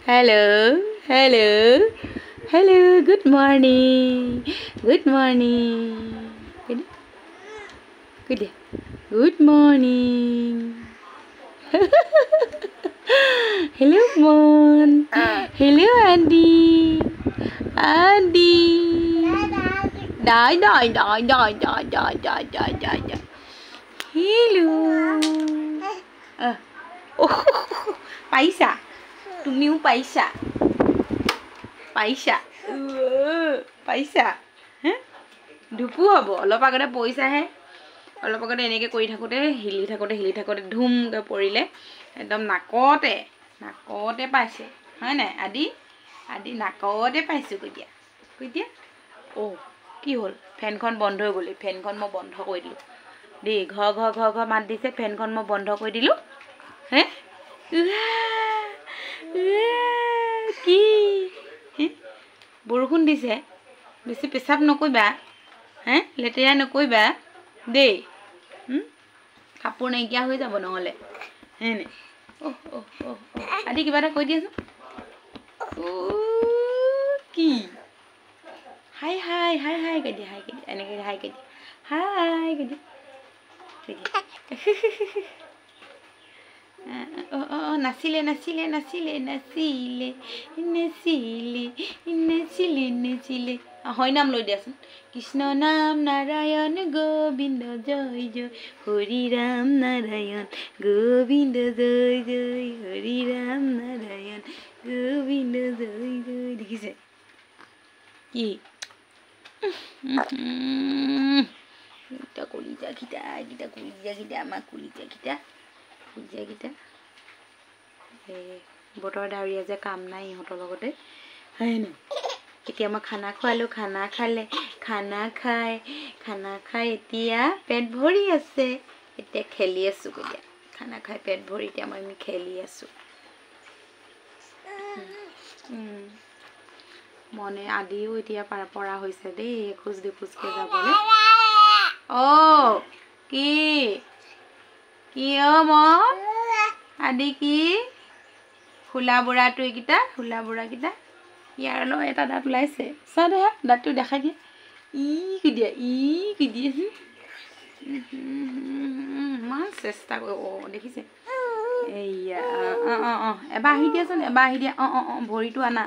Hello, hello, hello. Good morning. Good morning. Good, good. Good morning. Hello, Mon. Hello, Andy. Andy. Die, die, die, die, die, die, die, die, die, die. Hello. Oh, paisa. তুমিও পাইছা পাইছা পাইছা হে ধুপু হ'ব অলপ আগতে পইছাহে অলপ আগতে এনেকৈ কৰি থাকোঁতে হিলি থাকোঁতে ধুমকৈ পৰিলে একদম নাকতে পাইছে হয় নাই আদি নাকতে পাইছোঁ কেতিয়া অ' কি হ'ল ফেনখন বন্ধ হৈ গ'ল ফেনখন মই বন্ধ কৰি দিলোঁ দেই ঘৰ মাত দিছে ফেনখন মই বন্ধ কৰি দিলোঁ হে কি বৰষুণ দিছে বেছি পেচাব নকৰিবা হে লেতেৰা নকৰিবা দেই কাপোৰ নাইকিয়া হৈ যাব নহ'লে হয়নে আদি কিবা এটা কৈ দিয়াচোন কি হাই হাই হাই হাই কৈ দিয়া এনেকৈ হাই কৈ দিয়া হাই কৈ দিয়া নাচিলে হয় নাম লৈ দিয়াচোন কৃষ্ণ নাম নাৰায়ণ গোবিন্দ জয় জয় হৰি ৰাম নাৰায়ণ গোবিন্দ জয় জয় হৰি ৰাম নাৰায়ণ গোবিন্দ জয় জয় দেখিছে কি কলিজাকেইটা আমাৰ কলিজাকেইটা বতৰ ডাৱৰীয়া যে কাম নাই ইহঁতৰ লগতে হয় নাই এতিয়া মই খানা খোৱালোঁ খানা খাই এতিয়া পেট ভৰি আছে এতিয়া খেলি আছোঁ এতিয়া খানা খাই পেট ভৰি এতিয়া আমি খেলি আছোঁ মনে আদিও এতিয়া পৰা হৈছে দেই খোজ দুখোজকৈ যাবলৈ কি মন আদি কি ফুলা বুঢ়াকেইটা ইয়াৰ অলপ এটা দাঁত ওলাইছে চা দে দাঁতটো দেখাই দিয়ে ই দিয়ে ইমান চেষ্টা কৰি দেখিছে এইয়া এবাৰ আহি দিয়াচোন এবাৰ আহি দিয়া ভৰিটো আনা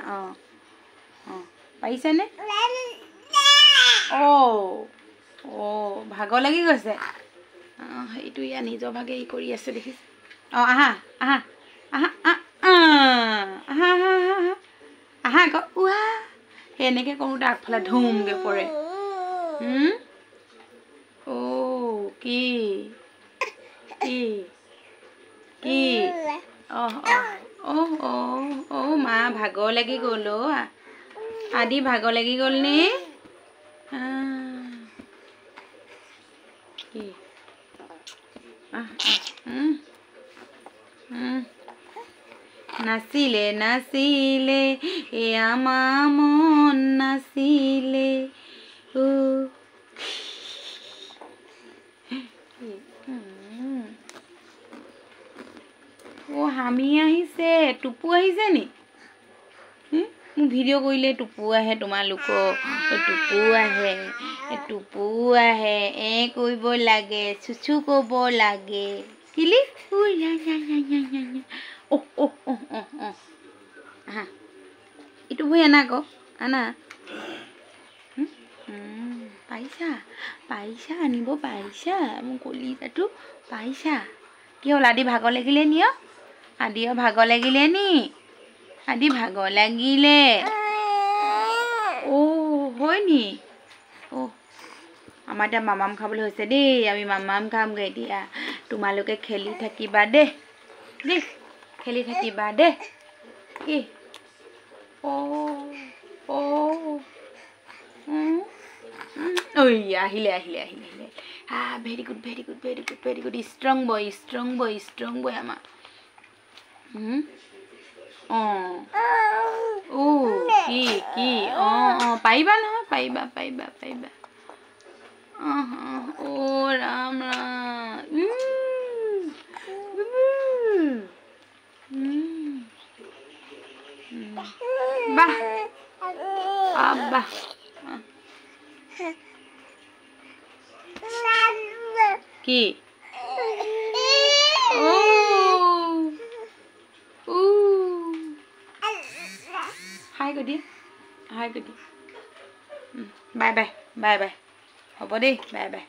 পাৰিছেনে ভাগৰ লাগি গৈছে সেইটো ইয়াৰ নিজৰ ভাগে ই কৰি আছে দেখিছে আহা আকৌ সেই এনেকৈ কৰোঁতে আগফালে ধুমকৈ পৰে মা ভাগৰ লাগি গ'ল আদি ভাগৰ লাগি গ'ল নে নাচিলে আমাৰ মন নাচিলে হামি আহিছে টুপু আহিছে নি মোক ভিডিঅ' কৰিলে টুপু আহে তোমালোকৰ টুপু আহে কৰিব লাগে চুচু ক'ব লাগে কিলি ইটো ভৰি আনা আকৌ আনা পাৰিছা আনিব পাৰিছা মোৰ কলিজাটো পাৰিছা কি হ'ল আদি ভাগৰ লাগিলে নি আদিও ভাগৰ লাগিলে নি আদি ভাগৰ লাগিলে হয় নি আমাৰ এতিয়া মামাম খাবলৈ হৈছে দেই আমি মামাম খামগৈ এতিয়া তোমালোকে খেলি থাকিবা দেই কি আহিলে ভেৰি গুড ষ্ট্ৰং বয় আমাৰ কি পাৰিবা নহয় পাৰিবা ৰাম বাহ বাহ কি হাই কৰি দি হাই কৰি দি বাই বাই বাই বাই হ'ব দেই বাই বাই